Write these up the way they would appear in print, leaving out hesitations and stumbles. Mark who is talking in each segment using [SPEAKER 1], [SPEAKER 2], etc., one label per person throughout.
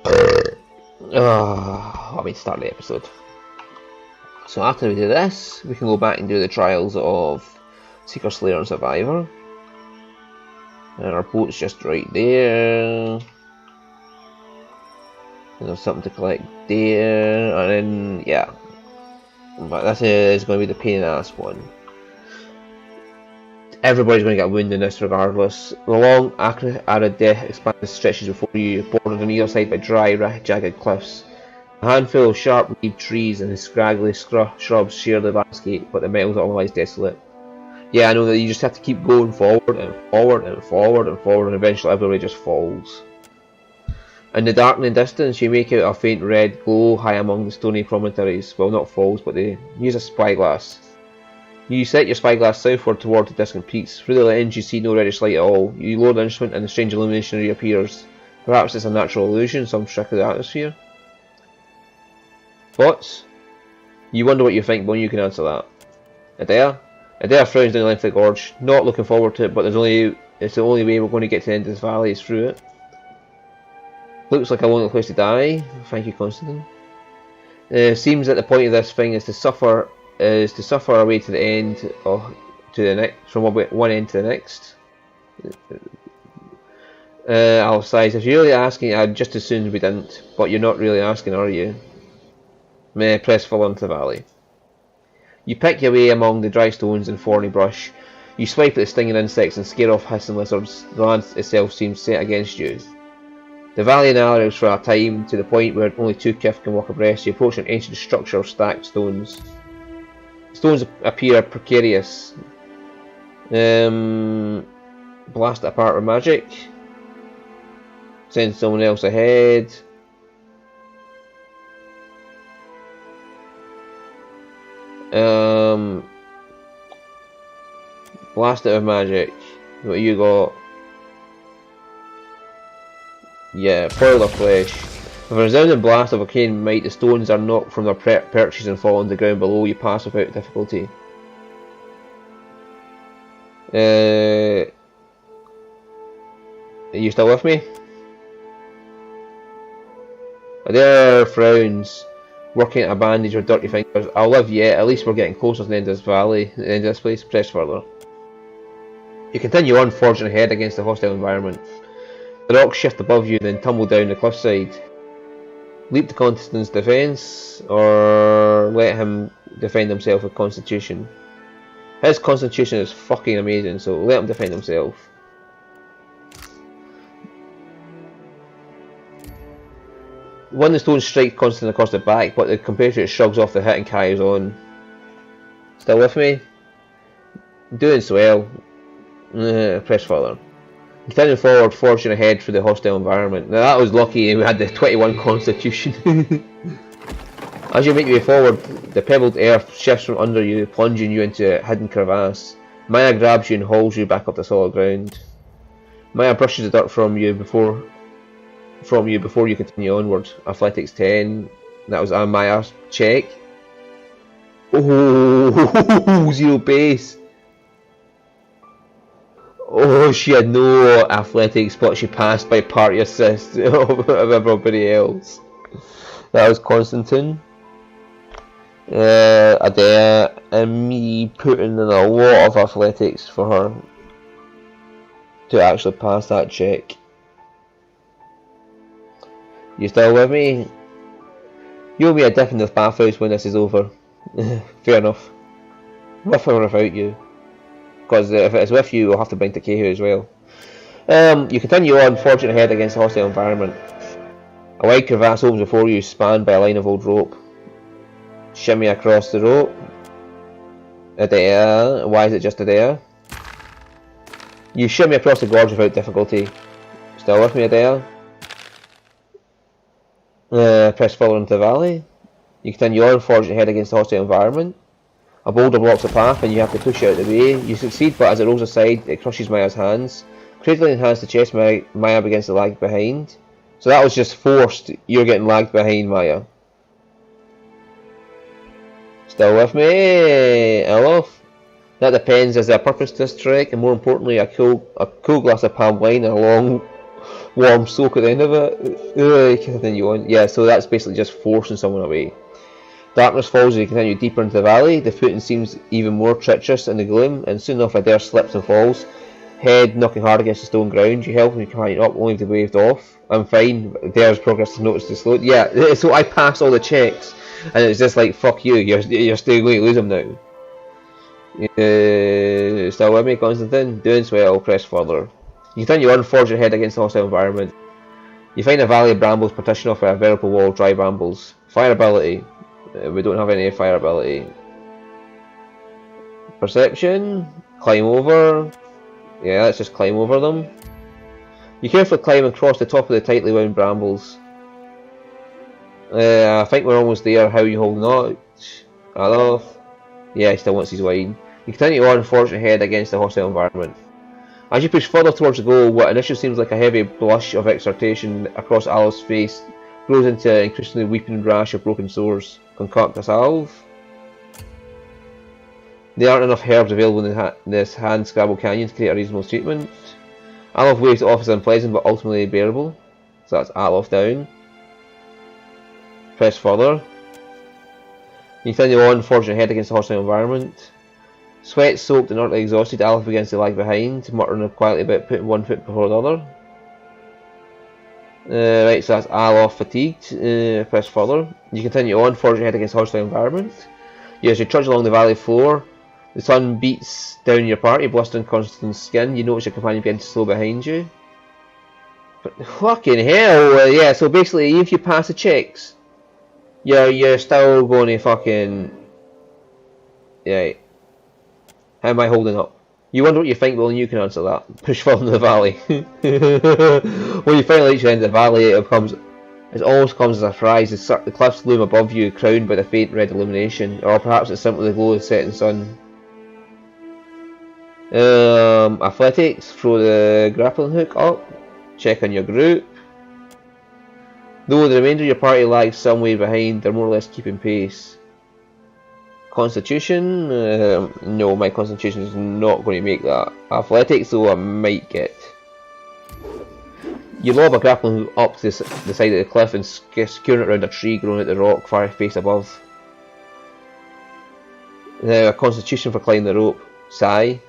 [SPEAKER 1] I mean, start the episode. So after we do this, we can go back and do the trials of Seeker, Slayer and Survivor. And our boat's just right there. And there's something to collect there, and then, yeah. But this is going to be the pain in the ass one. Everybody's going to get a wound in this regardless. The long, arid, expansive stretches before you, bordered on either side by dry, jagged cliffs. A handful of sharp-leaved trees and scraggly shrubs share the landscape, but the meadows are otherwise desolate. Yeah, I know that you just have to keep going forward and forward and forward and forward, and eventually everybody just falls. In the darkening distance, you make out a faint red glow high among the stony promontories. Well, not falls, but they use a spyglass. You set your spyglass southward toward the distant peaks. Through the lens, you see no reddish light at all. You lower the instrument, and the strange illumination reappears. Perhaps it's a natural illusion, some trick of the atmosphere. Thoughts? You wonder what you think, but you can answer that. Adair? Adair frowns down the length of the gorge. Not looking forward to it, but it's the only way we're going to get to the end of this valley is through it. Looks like a lonely place to die. Thank you, Constantine. Seems that the point of this thing is to suffer our way to the end, or to the next, from one end to the next. I'll sighs. If you're really asking, I'd just as soon we didn't. But you're not really asking, are you? Press full into the valley. You pick your way among the dry stones and thorny brush. You swipe at the stinging insects and scare off hissing lizards. The land itself seems set against you. The valley narrows for a time to the point where only two kith can walk abreast. You approach an ancient structure of stacked stones. Stones appear precarious. Blast it apart with magic. Send someone else ahead. Blast it with magic. What you got? Yeah, foil of flesh. With a resounding blast of arcane might, the stones are knocked from their perches and fall on the ground below. You pass without difficulty. Are you still with me? There frowns, working at a bandage with dirty fingers. I'll live yet. At least we're getting closer to the end of this valley, the end of this place. Press further. You continue on, forging ahead against the hostile environment. The rocks shift above you, then tumble down the cliffside. Leap to Constantine's defence, or let him defend himself with Constitution. His Constitution is fucking amazing, so let him defend himself. One of the stones strikes Constantine across the back, but the compatriot shrugs off the hit and carries on. Still with me? Doing swell. Press further. Continuing forward, forging ahead through the hostile environment. Now that was lucky, we had the 21 Constitution. As you make your way forward, the pebbled earth shifts from under you, plunging you into a hidden crevasse. Maya grabs you and hauls you back up to solid ground. Maya brushes the dirt from you before you continue onward. Athletics 10. That was a Maya check. Oh, 0 base. Oh, she had no athletics, but she passed by party assist of everybody else. That was Constantine. Adair, and me putting in a lot of athletics for her to actually pass that check. You still with me? You'll be a dick in this bathhouse when this is over. Fair enough. With or without you. Because if it's with you, we'll have to bring Takehu as well. You continue on, forging ahead against the hostile environment. A wide crevasse opens before you, spanned by a line of old rope. Shimmy across the rope. Adair. Why is it just Adair? You shimmy across the gorge without difficulty. Still with me, Adair? Press forward into the valley. You continue on, forging ahead against the hostile environment. A boulder blocks the path and you have to push it out of the way. You succeed, but as it rolls aside, it crushes Maya's hands. Cradling hands to chest, Maya begins to lag behind. So that was just forced. You're getting lagged behind, Maya. Still with me, Olaf? That depends. Is there a purpose to this trek? And more importantly, a cool glass of palm wine and a long warm soak at the end of it. Continue on. Yeah, so that's basically just forcing someone away. Darkness falls as you continue deeper into the valley. The footing seems even more treacherous in the gloom, and soon enough Adair slips and falls, head knocking hard against the stone ground. You help your companion up, only to be waved off. I'm fine. Adair's progress is noticeably slowed. Yeah, so I passed all the checks, and it's just like, fuck you, you're still going to lose him now. Still with me, Constantine? Doing swell, press further. You continue on, forge your head against the hostile environment. You find a valley of brambles partitioned off by a veritable wall of dry brambles. Fire ability. We don't have any fire ability. Perception. Climb over. Yeah, let's just climb over them. You carefully climb across the top of the tightly wound brambles. I think we're almost there. How are you holding out? Hello? Yeah, he still wants his wine. You continue on, forge your head against the hostile environment. As you push further towards the goal, what initially seems like a heavy blush of exhortation across Al's face grows into an increasingly weeping rash of broken sores. Concoct a salve. There aren't enough herbs available in this hand-scrabble canyon to create a reasonable treatment. Alof waves it off as unpleasant but ultimately bearable. So that's Alof down. Press further. You continue on, forge your head against the hostile environment. Sweat soaked and utterly exhausted, Alof begins to lag behind, muttering quietly about putting one foot before the other. Right, so that's Alof fatigued. Press further. You continue on, forge your head against the hostile environment. As you trudge along the valley floor, the sun beats down your party, blistering Constantine's skin. You notice your companion begins to slow behind you. But fucking hell, yeah, so basically if you pass the checks, you're still going to fucking... Yeah. How am I holding up? You wonder what you think, well, you can answer that. Push further into the valley. When you finally reach the end of the valley, it almost comes as a surprise. The cliffs loom above you, crowned by the faint red illumination, or perhaps it's simply the glow of the setting sun. Athletics, throw the grappling hook up, check on your group. Though the remainder of your party lags some way behind, they're more or less keeping pace. Constitution, no, my constitution is not going to make that. Athletics, though, I might get. You lob a grappling hook up to the side of the cliff and secure it around a tree growing at the rock far face above. Now, a constitution for climbing the rope. Sigh.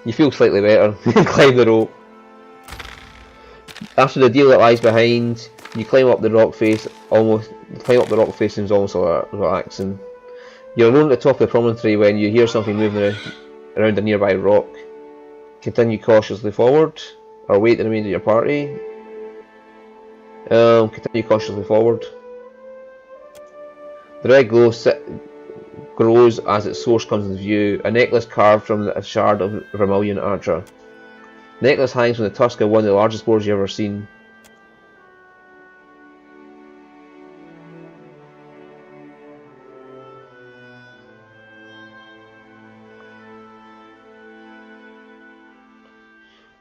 [SPEAKER 1] You feel slightly better. Climb the rope. After the deal that lies behind, you climb up the rock face. Climb up the rock face seems almost relaxing. You're alone at the top of the promontory when you hear something moving around a nearby rock. Continue cautiously forward, or wait the remainder of your party. Continue cautiously forward. The red glow grows as its source comes into view, a necklace carved from a shard of vermilion archer. The necklace hangs from the tusk of one of the largest boars you've ever seen.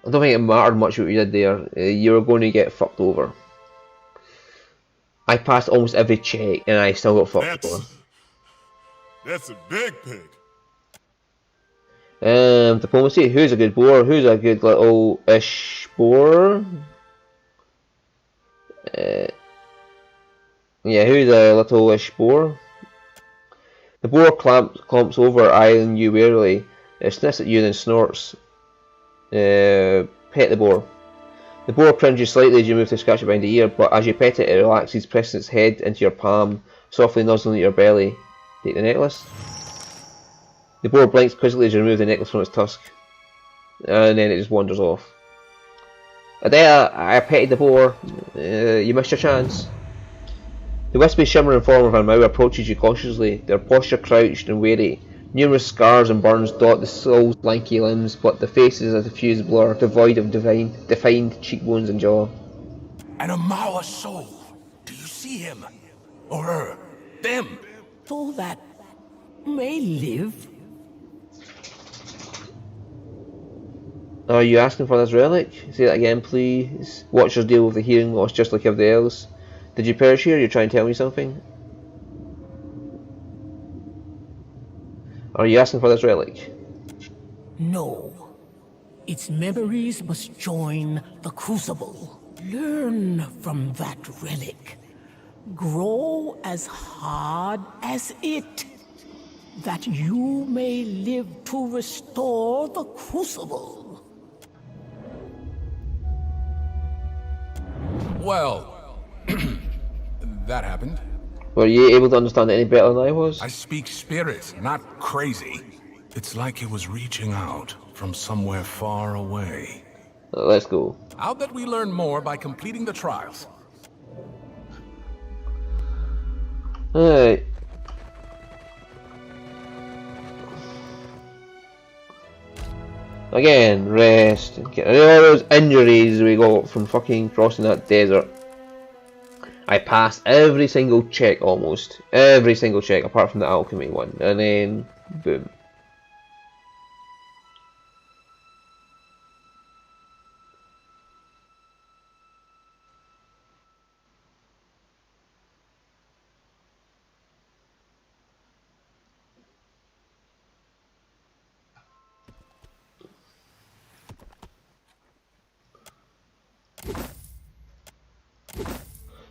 [SPEAKER 1] I don't think it mattered much what you did there. You were going to get fucked over. I passed almost every check and I still got fucked over.
[SPEAKER 2] That's a big pig.
[SPEAKER 1] Diplomacy. Who's a good boar? Who's a good little-ish boar? Yeah, who's a little-ish boar? The boar clomps over, eyeing you warily. It sniffs at you and then snorts. Pet the boar. The boar cringes slightly as you move to scratch it behind the ear, but as you pet it, it relaxes, pressing its head into your palm, softly nuzzling at your belly. Take the necklace. The boar blinks quizzically as you remove the necklace from its tusk, and then it just wanders off. Adele, I petted the boar. You missed your chance. The wispy shimmering form of a mow approaches you cautiously, their posture crouched and wary. Numerous scars and burns dot the soul's lanky limbs, but the face is a diffused blur, devoid of defined cheekbones and jaw.
[SPEAKER 3] An Amawa soul. Do you see him? Or her? Them?
[SPEAKER 4] All that may live.
[SPEAKER 1] Are you asking for this relic? Say that again, please. Watchers deal with the hearing loss just like everybody else. Did you perish here? You're trying to tell me something? Are you asking for this relic?
[SPEAKER 4] No. Its memories must join the crucible. Learn from that relic. Grow as hard as it, that you may live to restore the Crucible.
[SPEAKER 3] Well, that happened.
[SPEAKER 1] Were you able to understand it any better than I was?
[SPEAKER 3] I speak spirit, not crazy. It's like it was reaching out from somewhere far away.
[SPEAKER 1] Let's go.
[SPEAKER 3] I'll bet we learn more by completing the trials.
[SPEAKER 1] Alright. Again, rest. Get rid of all those injuries we got from fucking crossing that desert. I passed every single check almost. Every single check apart from the alchemy one. And then, boom.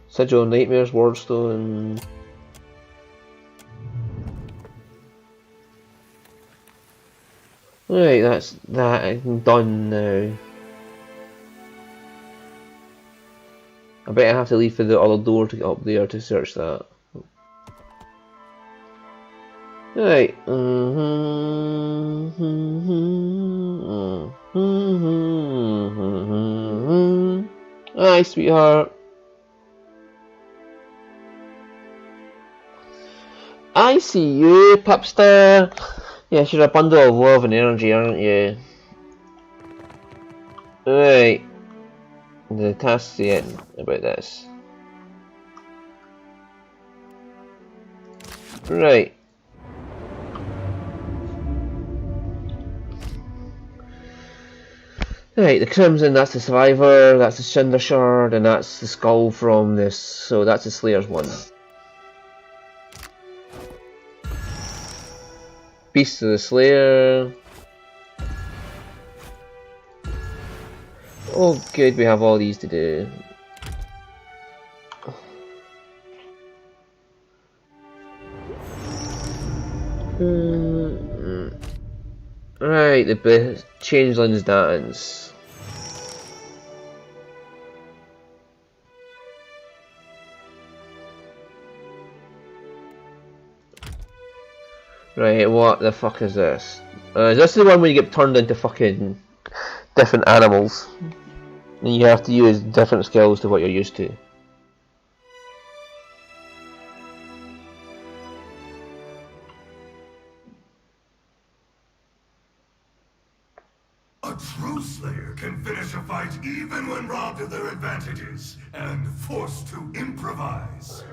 [SPEAKER 1] Sigil Nightmares, Wardstone. Right, that's that. I'm done now. I bet I have to leave for the other door to get up there to search that. Right. Hi, sweetheart. I see you, Pipster. Yes, you're a bundle of love and energy, aren't you? Right. The task's the end about this. Right. Right, the Crimson, that's the Survivor, that's the Cinder Shard, and that's the skull from this, so that's the Slayer's one. Beast of the Slayer. Oh good, we have all these to do. Right, the Changeling's Dance. Right, what the fuck is this? Is this the one where you get turned into fucking different animals? And you have to use different skills to what you're used to.
[SPEAKER 5] A true Slayer can finish a fight even when robbed of their advantages and forced to improvise.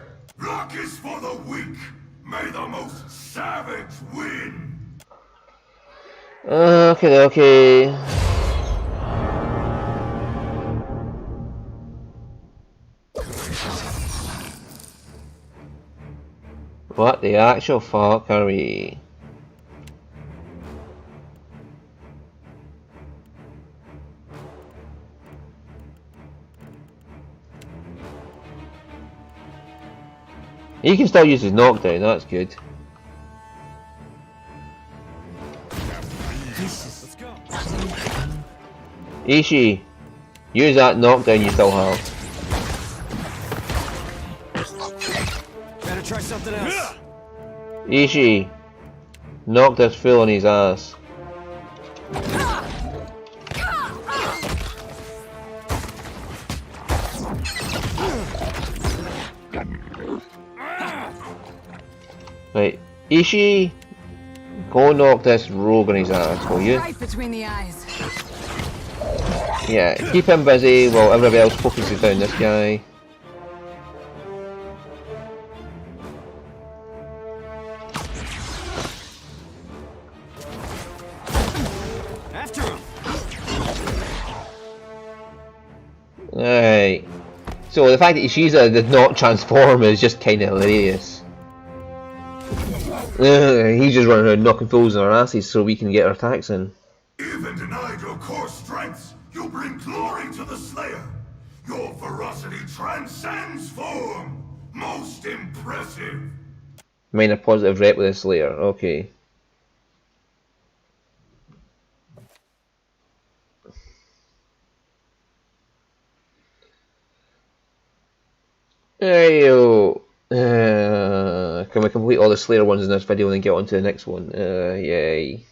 [SPEAKER 5] Luck is for the weak. May the most savage win!
[SPEAKER 1] Okay. What the actual fuck are we? He can still use his knockdown, that's good. Ishii, use that knockdown you still have.
[SPEAKER 6] Better try something else.
[SPEAKER 1] Ishii, knock this fool on his ass. Right, Ishii, go knock this rogue on his ass, will you?
[SPEAKER 7] Right between the eyes.
[SPEAKER 1] Yeah, keep him busy while everybody else focuses down this guy.
[SPEAKER 6] After him.
[SPEAKER 1] Right. So the fact that Ishiza did not transform is just kind of hilarious. He's just running around knocking fools on our asses so we can get our attacks in.
[SPEAKER 5] Even denied your core strengths, you bring glory to the Slayer. Your ferocity transcends form! Most impressive!
[SPEAKER 1] Minor positive rep with the Slayer, okay. Hey yo! Can we complete all the Slayer ones in this video and then get on to the next one? Yay.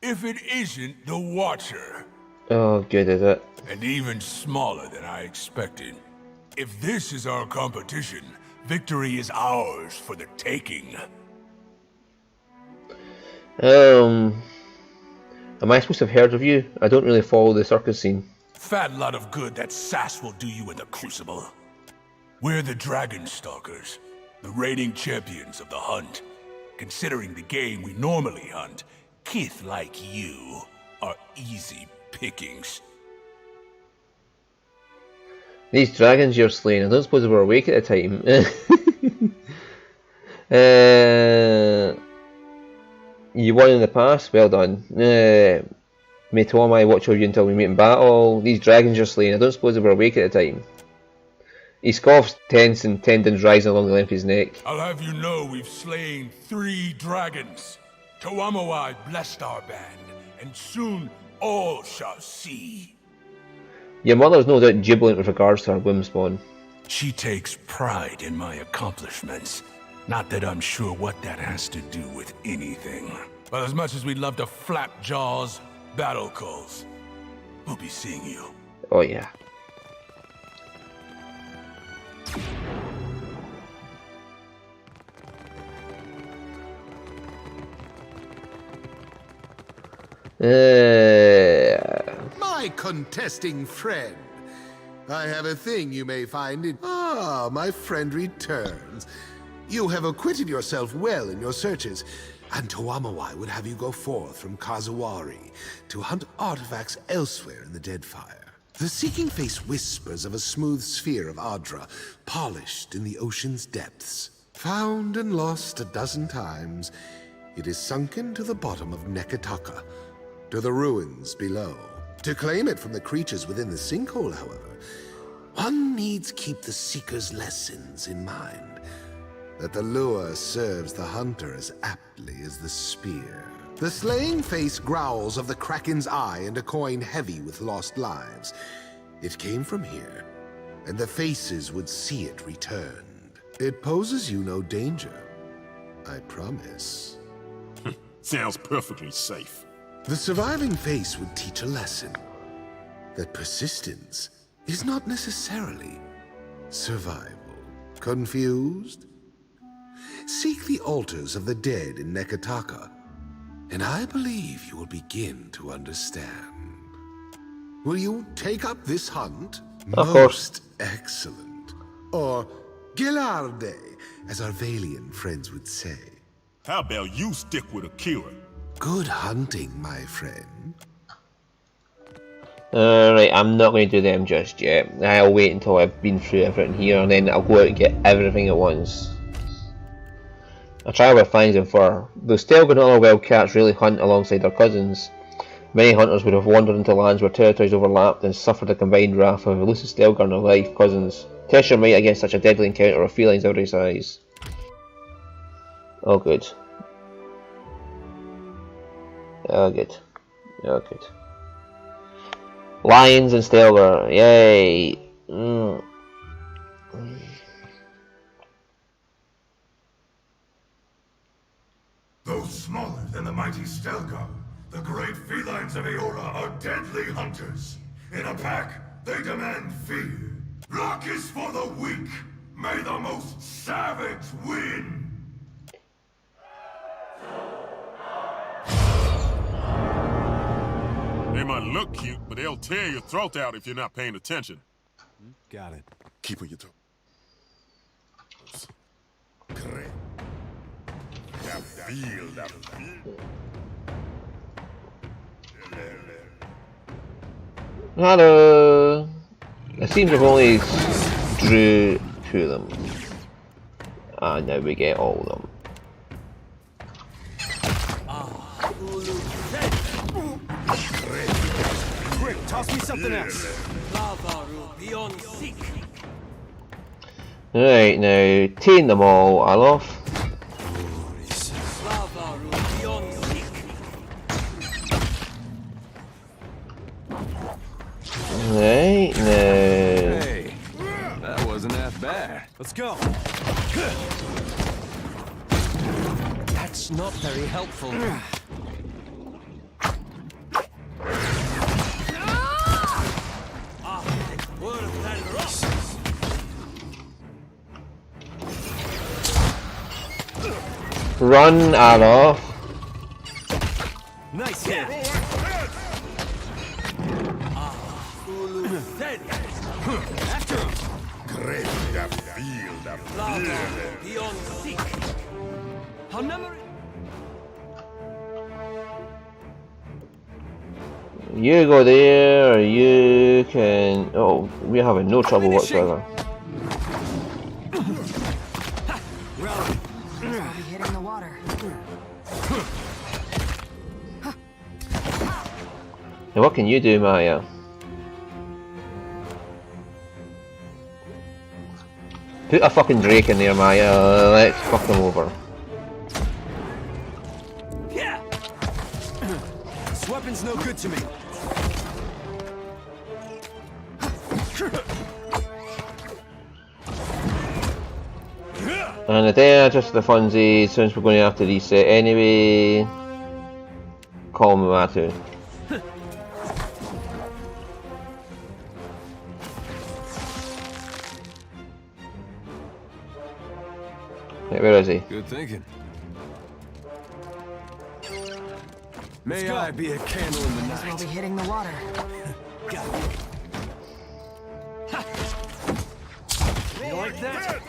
[SPEAKER 3] If it isn't the Watcher,
[SPEAKER 1] Oh, good, is it?
[SPEAKER 3] and even smaller than I expected. If this is our competition, victory is ours for the taking.
[SPEAKER 1] Am I supposed to have heard of you? I don't really follow the circus scene.
[SPEAKER 3] Fat lot of good that sass will do you in the Crucible. We're the Dragon Stalkers, the reigning champions of the hunt. Considering the game we normally hunt, kith like you are easy pickings.
[SPEAKER 1] These dragons you're slaying, I don't suppose they were awake at the time. You won in the past? Well done. May Tuamai watch over you until we meet in battle. These dragons you're slaying, I don't suppose they were awake at the time. He scoffs, tense and tendons rising along the length of his neck.
[SPEAKER 3] I'll have you know we've slain 3 dragons. Tuamawai blessed our band, and soon all shall see.
[SPEAKER 1] Your mother's no doubt jubilant with regards to her whimspawn.
[SPEAKER 3] She takes pride in my accomplishments. Not that I'm sure what that has to do with anything. But as much as we'd love to flap jaws, battle calls. We'll be seeing you.
[SPEAKER 1] Oh yeah.
[SPEAKER 7] My contesting friend. I have a thing you may find in... Ah, my friend returns. You have acquitted yourself well in your searches, and Tuamawai would have you go forth from Kazuwari to hunt artifacts elsewhere in the Deadfire. The Seeking Face whispers of a smooth sphere of Adra, polished in the ocean's depths. Found and lost a dozen times, it is sunken to the bottom of Nekataka, to the ruins below. To claim it from the creatures within the sinkhole, however, one needs keep the Seeker's lessons in mind. That the lure serves the hunter as aptly as the spear. The slaying face growls of the Kraken's eye and a coin heavy with lost lives. It came from here, and the faces would see it returned. It poses you no danger, I promise.
[SPEAKER 2] Sounds perfectly safe.
[SPEAKER 7] The surviving face would teach a lesson. That persistence is not necessarily survival. Confused? Seek the altars of the dead in Nekataka, and I believe you will begin to understand. Will you take up this hunt?
[SPEAKER 1] Of course.
[SPEAKER 7] Most excellent. Or Gilarde, as our Valian friends would say.
[SPEAKER 2] How about you stick with Akira?
[SPEAKER 7] Good hunting, my friend.
[SPEAKER 1] Alright, I'm not going to do them just yet. I'll wait until I've been through everything here and then I'll go out and get everything at once. I'll try with fangs and fur. Though Stelgar and other wildcats really hunt alongside their cousins, many hunters would have wandered into lands where territories overlapped and suffered the combined wrath of elusive Stelgar and their life cousins. Test your might against such a deadly encounter of feelings every size. Oh good. Oh good. Oh good. Lions and Stelgar, yay!
[SPEAKER 5] Though smaller than the mighty Stelgar, the great felines of Eora are deadly hunters. In a pack, they demand fear. Luck is for the weak. May the most savage win.
[SPEAKER 2] They might look cute, but they'll tear your throat out if you're not paying attention.
[SPEAKER 6] Got it.
[SPEAKER 2] Keep on your toes.
[SPEAKER 1] Hello! It seems we've only drew 2 of them. And now we get all of them.
[SPEAKER 6] Toss me something else. Beyond seek.
[SPEAKER 1] Right, now, tame them all, Alof.
[SPEAKER 6] Beyond seek.
[SPEAKER 1] Right, now.
[SPEAKER 6] Hey, that wasn't half bad. Let's go. That's not very helpful.
[SPEAKER 1] Run, Alof.
[SPEAKER 6] Nice hit. After him.
[SPEAKER 5] Great field.
[SPEAKER 6] Beyond seek. I'll never.
[SPEAKER 1] You go there, or you can. Oh, we're having no trouble whatsoever.
[SPEAKER 8] I'll be hitting the water.
[SPEAKER 1] Now, what can you do, Maya? Put a fucking Drake in there, Maya. Let's fuck them over.
[SPEAKER 6] Yeah. This weapon's no good to me.
[SPEAKER 1] And then just the funsies, since we're going to have to reset anyway. Call me Matu. Right, where is he?
[SPEAKER 6] Good thinking. May I be a candle in the
[SPEAKER 8] Might as well
[SPEAKER 6] night?
[SPEAKER 8] be hitting the water.
[SPEAKER 6] Got it. You like that?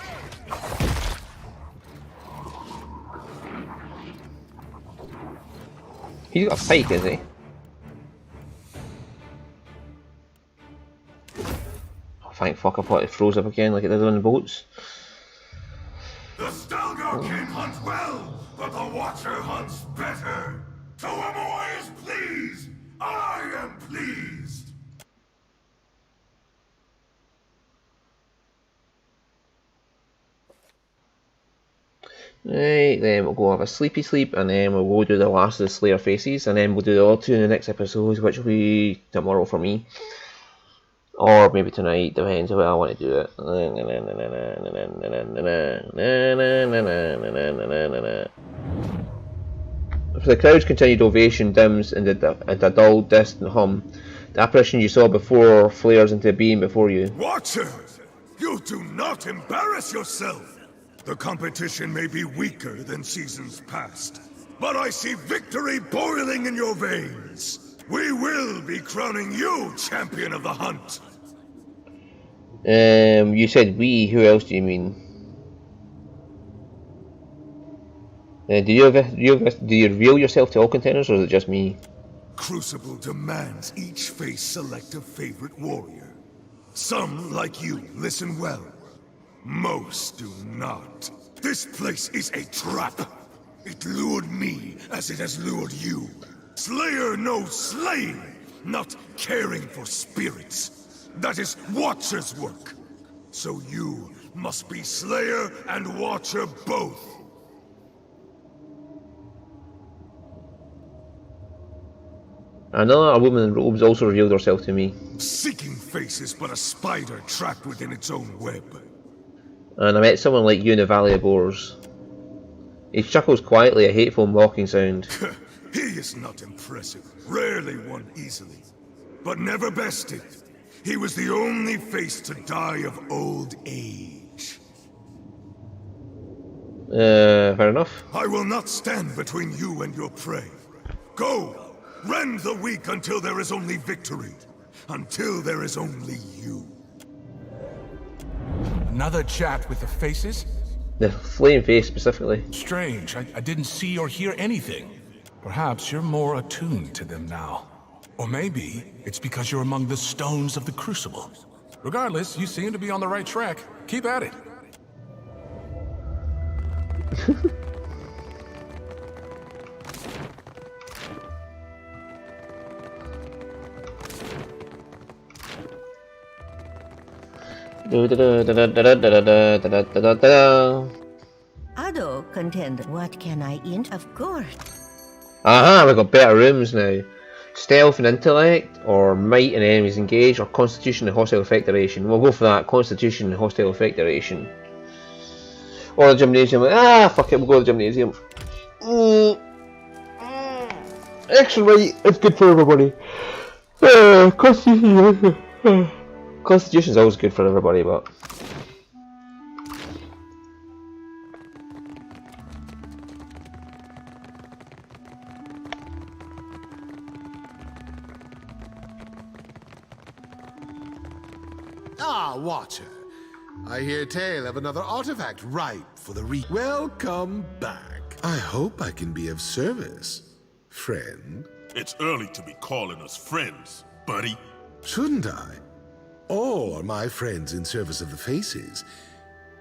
[SPEAKER 1] He's got a pike, is he? Oh, thank fuck, I thought it froze up again like it did on the boats.
[SPEAKER 5] The Stalgar can hunt well, but the Watcher hunts better. To Amoy is pleased. I am pleased.
[SPEAKER 1] Right, then we'll go have a sleepy sleep, and then we'll go do the last of the Slayer faces, and then we'll do the other two in the next episode, which will be tomorrow for me. Or maybe tonight, depends on how I want to do it. If the crowd's continued ovation dims into a dull, distant hum, the apparition you saw before flares into being before you.
[SPEAKER 5] Watcher, you do not embarrass yourself. The competition may be weaker than seasons past, but I see victory boiling in your veins. We will be crowning you champion of the hunt.
[SPEAKER 1] You said we, who else do you mean? Do you reveal yourself to all contenders, or is it just me?
[SPEAKER 5] Crucible demands each face select a favorite warrior. Some, like you, listen well. Most do not. This place is a trap. It lured me as it has lured you. Slayer knows slaying, not caring for spirits. That is Watcher's work. So you must be Slayer and Watcher both.
[SPEAKER 1] Another woman in robes also revealed herself to me.
[SPEAKER 5] Seeking face is but a spider trapped within its own web.
[SPEAKER 1] And I met someone like you in the Valley of Boars. He chuckles quietly, a hateful mocking sound.
[SPEAKER 5] He is not impressive, rarely won easily, but never bested. He was the only face to die of old age.
[SPEAKER 1] Fair enough.
[SPEAKER 5] I will not stand between you and your prey. Go, rend the weak until there is only victory. Until there is only you.
[SPEAKER 3] Another chat with the faces?
[SPEAKER 1] The flame face specifically.
[SPEAKER 3] Strange, I didn't see or hear anything. Perhaps you're more attuned to them now. Or maybe it's because you're among the stones of the Crucible. Regardless, you seem to be on the right track. Keep at it.
[SPEAKER 8] Ado contend. What can I int? Of course.
[SPEAKER 1] Aha, we got better rooms now. Stealth and intellect, or might and enemies engaged, or constitution and hostile effect duration. We'll go for that, constitution and hostile effect duration. Or the gymnasium. Ah, fuck it, we'll go to the gymnasium. Extra might, it's good for everybody. Constitution's always good for everybody, but...
[SPEAKER 7] Ah, Watcher. I hear tale of another artifact ripe for the Welcome back. I hope I can be of service, friend.
[SPEAKER 2] It's early to be calling us friends, buddy.
[SPEAKER 7] Shouldn't I? Or my friends in service of the Faces,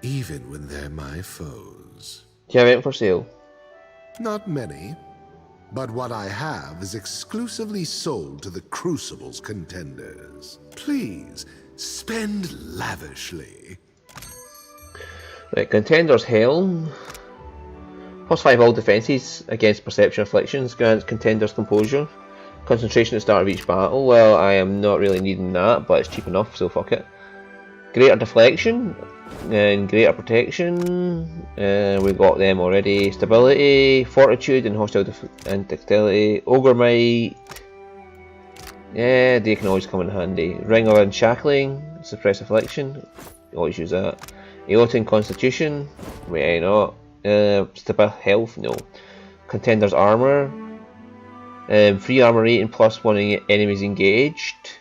[SPEAKER 7] even when they're my foes.
[SPEAKER 1] Do you have it for sale?
[SPEAKER 7] Not many, but what I have is exclusively sold to the Crucible's contenders. Please, spend lavishly.
[SPEAKER 1] Right, Contender's Helm. Plus 5 all defences against perception afflictions, grants Contender's composure. Concentration at the start of each battle. Well, I am not really needing that, but it's cheap enough, so fuck it. Greater deflection and greater protection. We got them already. Stability, fortitude, and hostile and dexterity. Ogre might. Yeah, they can always come in handy. Ring of unshackling, suppress affliction. Always use that. Eotin constitution. Why not? Health, no. Contender's armor. Free armor rating plus 1 enemies engaged.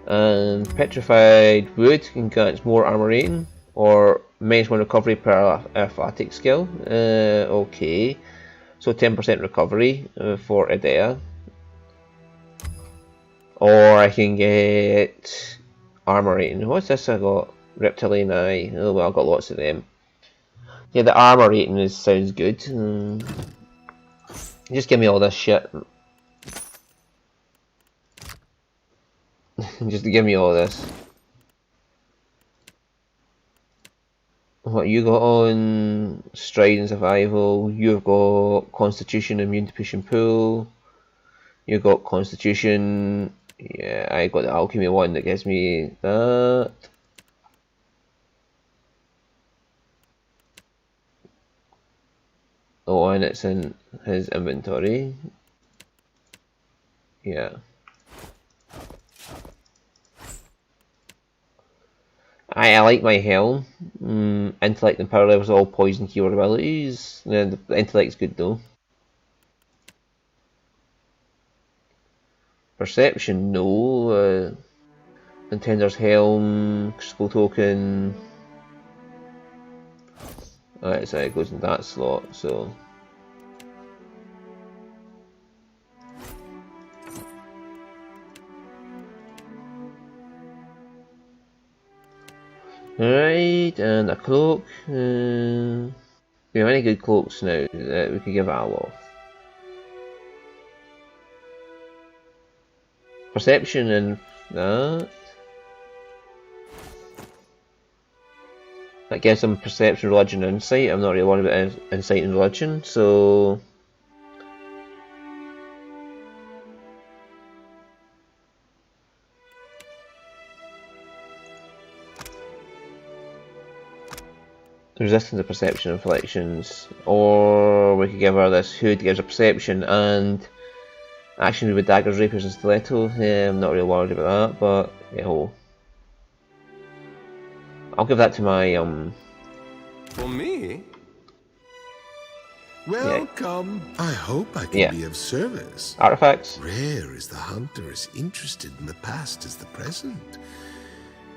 [SPEAKER 1] And petrified wood can grant more armor rating, or -1 recovery per athletic skill. Okay, so 10% recovery for Idea. Or I can get armor rating. What's this I got? Reptilian eye. Oh well, I've got lots of them. Yeah, the armor rating sounds good. Just give me all this shit. Just give me all this. What you got on? Stride and survival. You've got constitution, immune to push and pull. You got constitution. Yeah, I got the alchemy one that gives me that. Oh, and it's in his inventory. Yeah. I like my helm. Intellect and power levels, all poison keyword abilities. The intellect's good though. Perception, no. Contender's helm, crystal token. Alright, so it goes in that slot, so. Alright, and a cloak. We have any good cloaks now that we could give Alof? Perception and that. That gives them perception, religion, and insight. I'm not really worried about insight and religion, so. Resistance to perception inflictions, or we could give her this hood, gives her perception and action with daggers, rapiers, and stiletto. Yeah, I'm not really worried about that, but yeah, I'll give that to my
[SPEAKER 6] For me?
[SPEAKER 7] Welcome. Yeah. I hope I can be of service.
[SPEAKER 1] Artifacts.
[SPEAKER 7] Rare is the hunter as interested in the past as the present.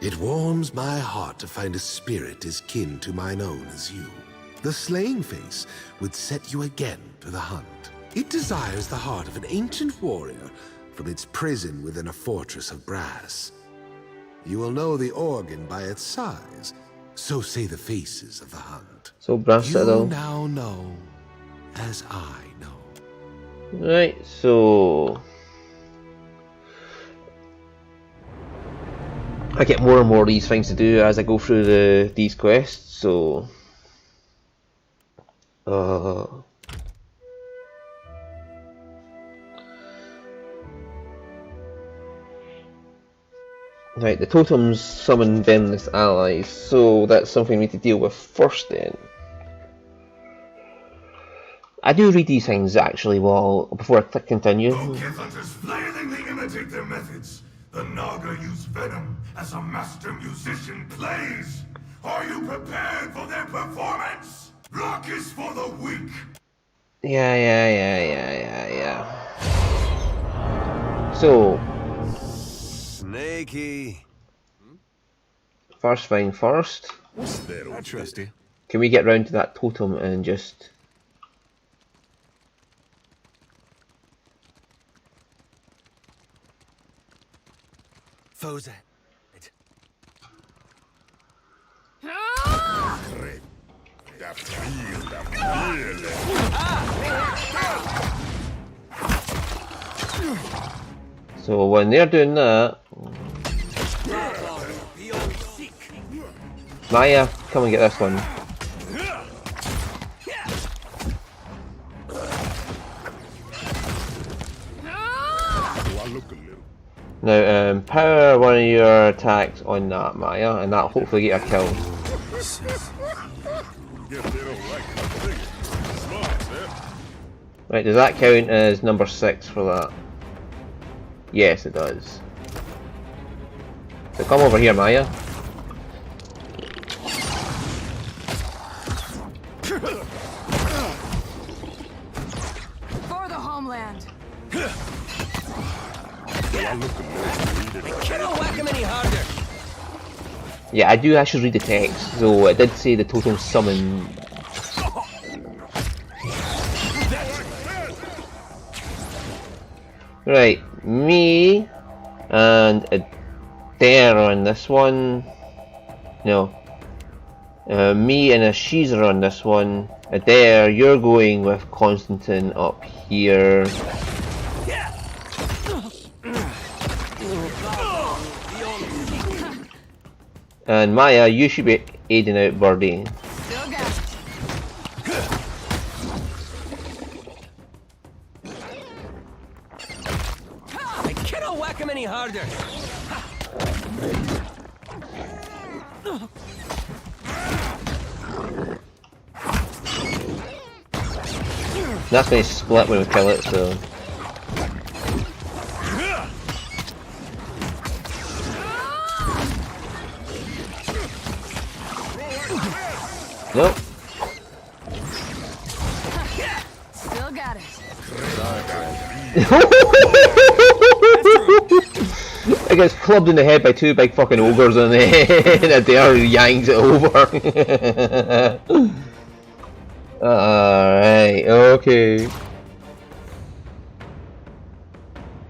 [SPEAKER 7] It warms my heart to find a spirit as kin to mine own as you. The slaying face would set you again to the hunt. It desires the heart of an ancient warrior from its prison within a fortress of brass. You will know the organ by its size, so say the faces of the hunt.
[SPEAKER 1] So brass
[SPEAKER 7] you now know, as I know.
[SPEAKER 1] Right, so I get more and more of these things to do as I go through these quests, so right, the totems summon venomous allies, so that's something we need to deal with first then. I do read these things actually before I click continue.
[SPEAKER 5] Kith hunters flailingly imitate their methods. The Naga use venom as a master musician plays. Are you prepared for their performance? Rock is for the weak.
[SPEAKER 1] Yeah. So,
[SPEAKER 6] Snaky.
[SPEAKER 1] first thing first.
[SPEAKER 3] I trust you.
[SPEAKER 1] Can we get round to that totem and just...
[SPEAKER 6] Foes.
[SPEAKER 1] So when they're doing that... Maya, come and get this one. Now, power one of your attacks on that Maya, and that'll hopefully get a kill. Right, does that count as number 6 for that? Yes, it does. So come over here, Maya.
[SPEAKER 9] For the homeland.
[SPEAKER 6] Cannot whack him any harder.
[SPEAKER 1] Yeah, I do actually read the text, so it did say the totem summon. Right, me and Adair on this one. No. Me and Ashiz are on this one. Adair, you're going with Constantine up here. And Maya, you should be aiding out Birdie.
[SPEAKER 9] Still got it.
[SPEAKER 6] I cannot whack him any harder.
[SPEAKER 1] That's going to split when we kill it, so... Nope.
[SPEAKER 9] Still got it.
[SPEAKER 1] It gets clubbed in the head by 2 big fucking ogres and then Adair yanks it over. Alright, okay.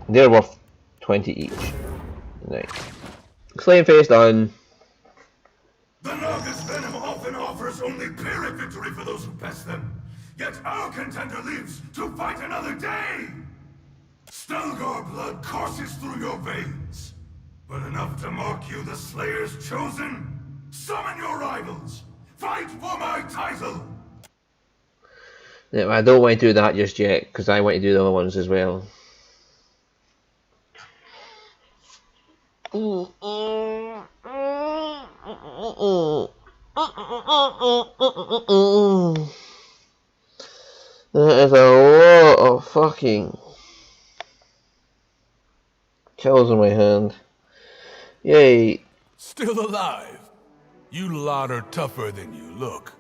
[SPEAKER 1] They're worth 20 each. Right. Slaying face done.
[SPEAKER 5] The Naga's venom often offers only pyrrhic victory for those who pass them. Yet our contender lives to fight another day! Stelgar blood courses through your veins. But enough to mark you the Slayer's chosen? Summon your rivals! Fight for my title!
[SPEAKER 1] Yeah, I don't want to do that just yet, because I want to do the other ones as well. That is a lot of fucking kills in my hand. Yay.
[SPEAKER 3] Still alive? You lot are tougher than you look.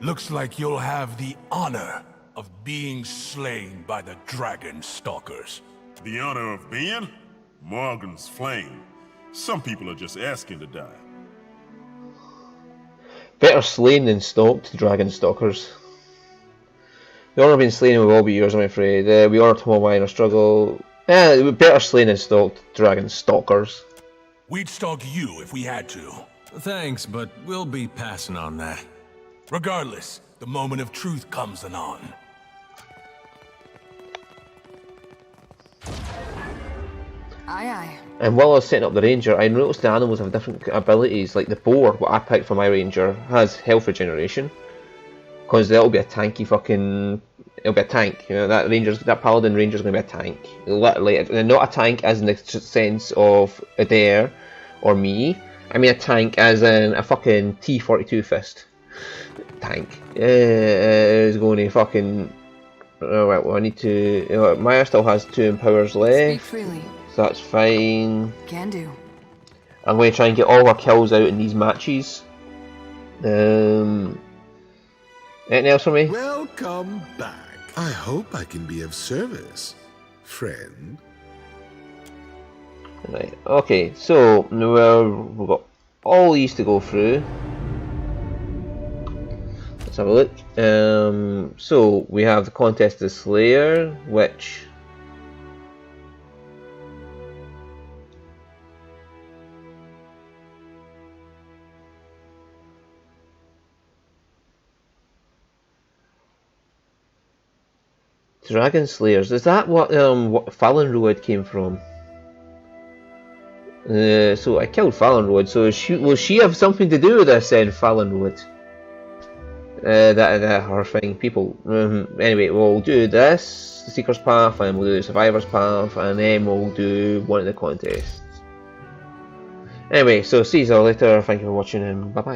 [SPEAKER 3] Looks like you'll have the honor of being slain by the Dragon Stalkers.
[SPEAKER 2] The honor of being? Morgan's flame. Some people are just asking to die.
[SPEAKER 1] Better slain than stalked, Dragon Stalkers. The honour of being slain will all be yours, I'm afraid. We honour to one in a struggle. Better slain than stalked, Dragon Stalkers.
[SPEAKER 3] We'd stalk you if we had to.
[SPEAKER 6] Thanks, but we'll be passing on that.
[SPEAKER 3] Regardless, the moment of truth comes anon.
[SPEAKER 9] Aye, aye.
[SPEAKER 1] And while I was setting up the ranger, I noticed the animals have different abilities. Like the boar, what I picked for my ranger, has health regeneration. Because that'll be a tanky fucking... It'll be a tank, you know, that paladin ranger's gonna be a tank. Literally, and not a tank as in the sense of Adair or me. I mean a tank as in a fucking T-42 fist. Tank. Is going to fucking... Alright, well I need to... You know, Maya still has 2 empowers left.
[SPEAKER 9] Speak freely.
[SPEAKER 1] So that's fine.
[SPEAKER 9] Can do.
[SPEAKER 1] I'm going to try and get all our kills out in these matches. Anything else for me?
[SPEAKER 7] Welcome back. I hope I can be of service, friend.
[SPEAKER 1] Right, okay, so now we've got all these to go through. Let's have a look. So we have the Contest of the Slayer, which... Dragon Slayers, is that what Fallenroad came from? So I killed Fallenroad, so will she have something to do with this then, Fallenroad? That her thing, people. Anyway, we'll do this, the Seeker's Path, and we'll do the Survivor's Path, and then we'll do one of the contests. Anyway, so see you all later, thank you for watching, and bye bye.